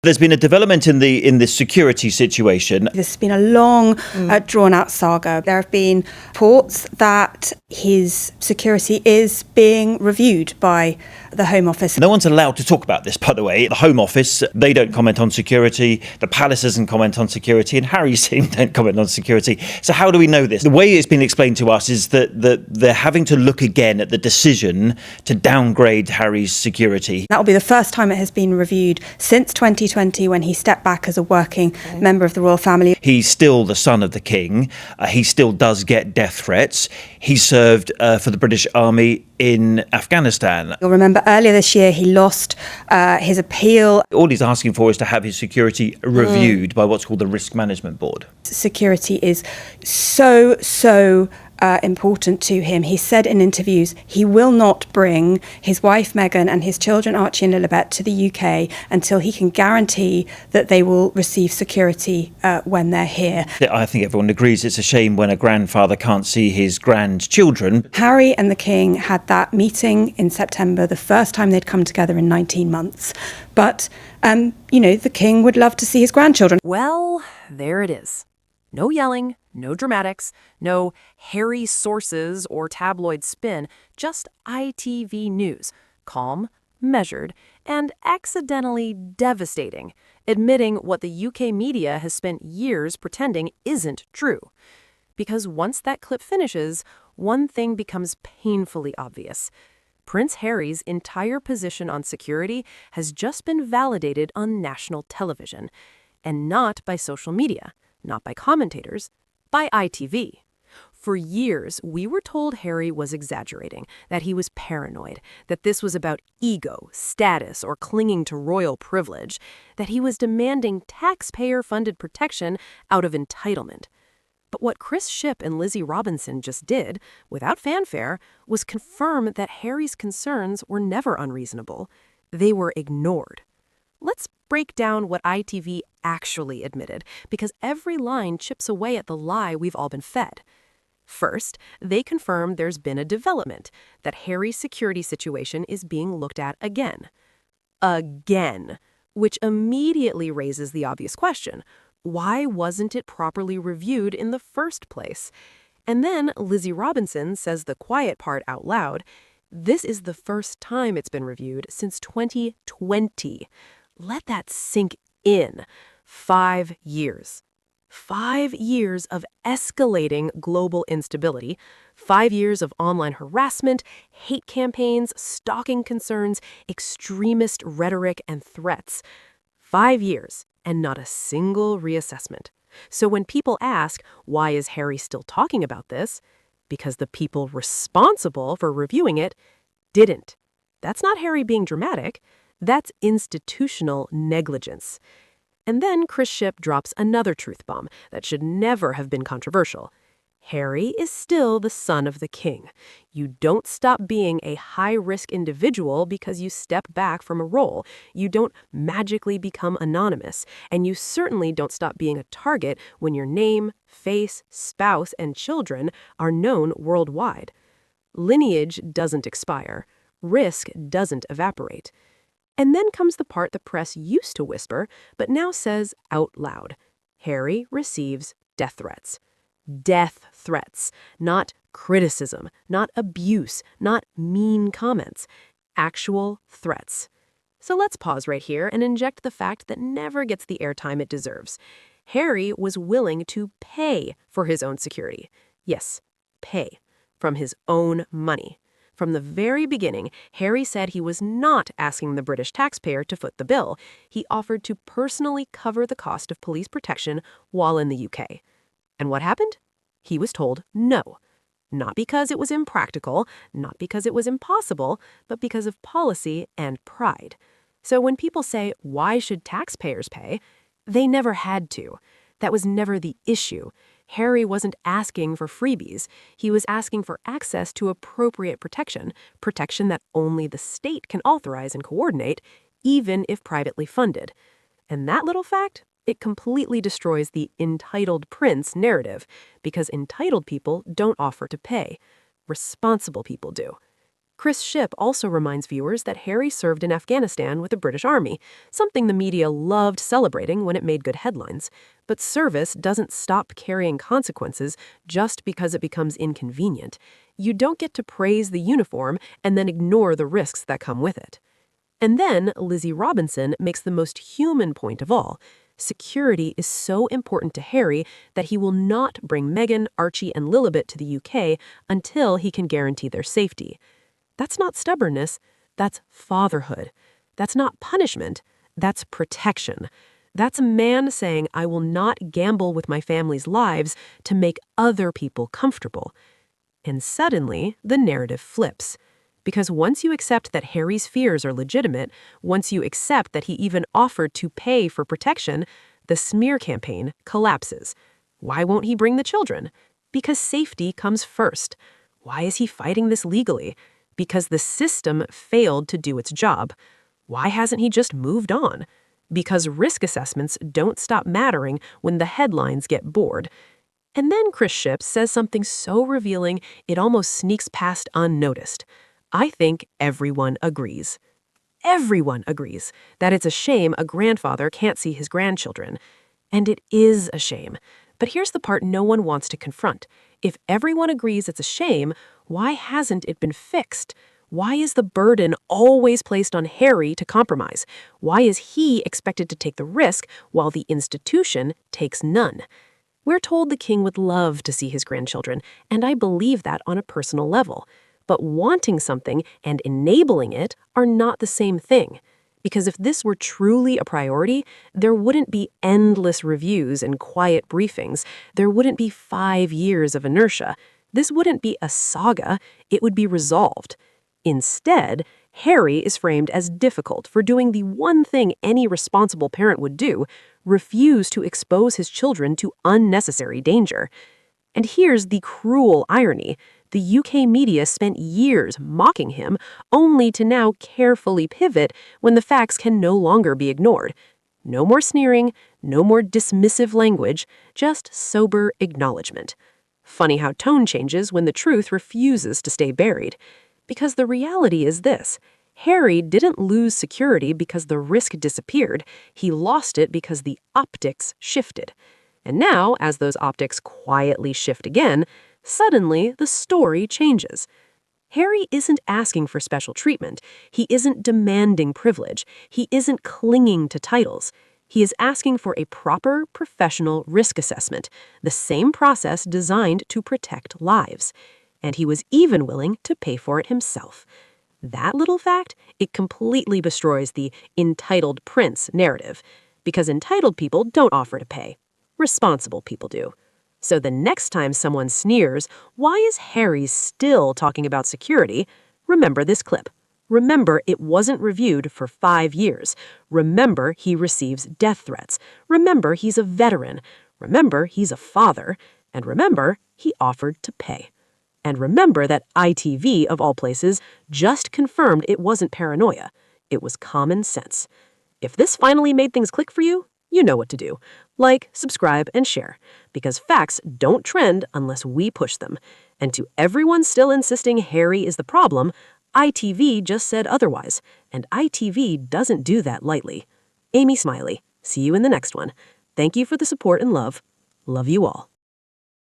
There's been a development in the security situation. This has been a long, drawn-out saga. There have been reports that his security is being reviewed by the Home Office. No one's allowed to talk about this, by the way. The Home Office, they don't comment on security. The Palace doesn't comment on security. And Harry's team don't comment on security. So how do we know this? The way it's been explained to us is that they're having to look again at the decision to downgrade Harry's security. That will be the first time it has been reviewed since 2020, when he stepped back as a working member of the royal family. He's still the son of the king. He still does get death threats. He served for the British Army in Afghanistan. You'll remember earlier this year he lost his appeal. All he's asking for is to have his security reviewed by what's called the Risk Management Board. Security is so important to him. He said in interviews he will not bring his wife Meghan and his children Archie and Lilibet to the UK until he can guarantee that they will receive security when they're here. I think everyone agrees it's a shame when a grandfather can't see his grandchildren. Harry and the King had that meeting in September, the first time they'd come together in 19 months. But, the King would love to see his grandchildren. Well, there it is. No yelling, no dramatics, no hairy sources or tabloid spin, just ITV news. Calm, measured, and accidentally devastating, admitting what the UK media has spent years pretending isn't true. Because once that clip finishes, one thing becomes painfully obvious. Prince Harry's entire position on security has just been validated on national television, and not by social media. Not by commentators, by ITV. For years, we were told Harry was exaggerating, that he was paranoid, that this was about ego, status, or clinging to royal privilege, that he was demanding taxpayer-funded protection out of entitlement. But what Chris Shipp and Lizzie Robinson just did, without fanfare, was confirm that Harry's concerns were never unreasonable. They were ignored. Let's break down what ITV actually admitted, because every line chips away at the lie we've all been fed. First, they confirm there's been a development, that Harry's security situation is being looked at again. Again, which immediately raises the obvious question. Why wasn't it properly reviewed in the first place? And then Lizzie Robinson says the quiet part out loud. This is the first time it's been reviewed since 2020. Let that sink in. 5 years. 5 years of escalating global instability. 5 years of online harassment, hate campaigns, stalking concerns, extremist rhetoric, and threats. 5 years, and not a single reassessment. So when people ask, why is Harry still talking about this? Because the people responsible for reviewing it didn't. That's not Harry being dramatic. That's institutional negligence. And then Chris Shipp drops another truth bomb that should never have been controversial. Harry is still the son of the king. You don't stop being a high-risk individual because you step back from a role. You don't magically become anonymous. And you certainly don't stop being a target when your name, face, spouse, and children are known worldwide. Lineage doesn't expire. Risk doesn't evaporate. And then comes the part the press used to whisper, but now says out loud. Harry receives death threats. Death threats, not criticism, not abuse, not mean comments. Actual threats. So let's pause right here and inject the fact that never gets the airtime it deserves. Harry was willing to pay for his own security. Yes, pay. From his own money. From the very beginning, Harry said he was not asking the British taxpayer to foot the bill. He offered to personally cover the cost of police protection while in the UK. And what happened? He was told no. Not because it was impractical, not because it was impossible, but because of policy and pride. So when people say, why should taxpayers pay? They never had to. That was never the issue. Harry wasn't asking for freebies. He was asking for access to appropriate protection, protection that only the state can authorize and coordinate, even if privately funded. And that little fact, it completely destroys the entitled prince narrative, because entitled people don't offer to pay. Responsible people do. Chris Shipp also reminds viewers that Harry served in Afghanistan with the British Army, something the media loved celebrating when it made good headlines. But service doesn't stop carrying consequences just because it becomes inconvenient. You don't get to praise the uniform and then ignore the risks that come with it. And then Lizzie Robinson makes the most human point of all. Security is so important to Harry that he will not bring Meghan, Archie, and Lilibet to the UK until he can guarantee their safety. That's not stubbornness, that's fatherhood. That's not punishment, that's protection. That's a man saying, I will not gamble with my family's lives to make other people comfortable. And suddenly, the narrative flips. Because once you accept that Harry's fears are legitimate, once you accept that he even offered to pay for protection, the smear campaign collapses. Why won't he bring the children? Because safety comes first. Why is he fighting this legally? Because the system failed to do its job. Why hasn't he just moved on? Because risk assessments don't stop mattering when the headlines get bored. And then Chris Shipp says something so revealing it almost sneaks past unnoticed. I think everyone agrees. Everyone agrees that it's a shame a grandfather can't see his grandchildren. And it is a shame. But here's the part no one wants to confront. If everyone agrees it's a shame, why hasn't it been fixed? Why is the burden always placed on Harry to compromise? Why is he expected to take the risk while the institution takes none? We're told the king would love to see his grandchildren, and I believe that on a personal level. But wanting something and enabling it are not the same thing. Because if this were truly a priority, there wouldn't be endless reviews and quiet briefings. There wouldn't be 5 years of inertia. This wouldn't be a saga. It would be resolved. Instead, Harry is framed as difficult for doing the one thing any responsible parent would do, refuse to expose his children to unnecessary danger. And here's the cruel irony. The UK media spent years mocking him, only to now carefully pivot when the facts can no longer be ignored. No more sneering, no more dismissive language, just sober acknowledgement. Funny how tone changes when the truth refuses to stay buried. Because the reality is this. Harry didn't lose security because the risk disappeared. He lost it because the optics shifted. And now, as those optics quietly shift again, suddenly the story changes. Harry isn't asking for special treatment. He isn't demanding privilege. He isn't clinging to titles. He is asking for a proper professional risk assessment, the same process designed to protect lives. And he was even willing to pay for it himself. That little fact, it completely destroys the entitled prince narrative, because entitled people don't offer to pay. Responsible people do. So the next time someone sneers, why is Harry still talking about security? Remember this clip. Remember it wasn't reviewed for 5 years. Remember he receives death threats. Remember he's a veteran. Remember he's a father. And remember he offered to pay. And remember that ITV, of all places, just confirmed it wasn't paranoia. It was common sense. If this finally made things click for you, you know what to do. Like, subscribe, and share. Because facts don't trend unless we push them. And to everyone still insisting Harry is the problem, ITV just said otherwise. And ITV doesn't do that lightly. Amy Smiley. See you in the next one. Thank you for the support and love. Love you all.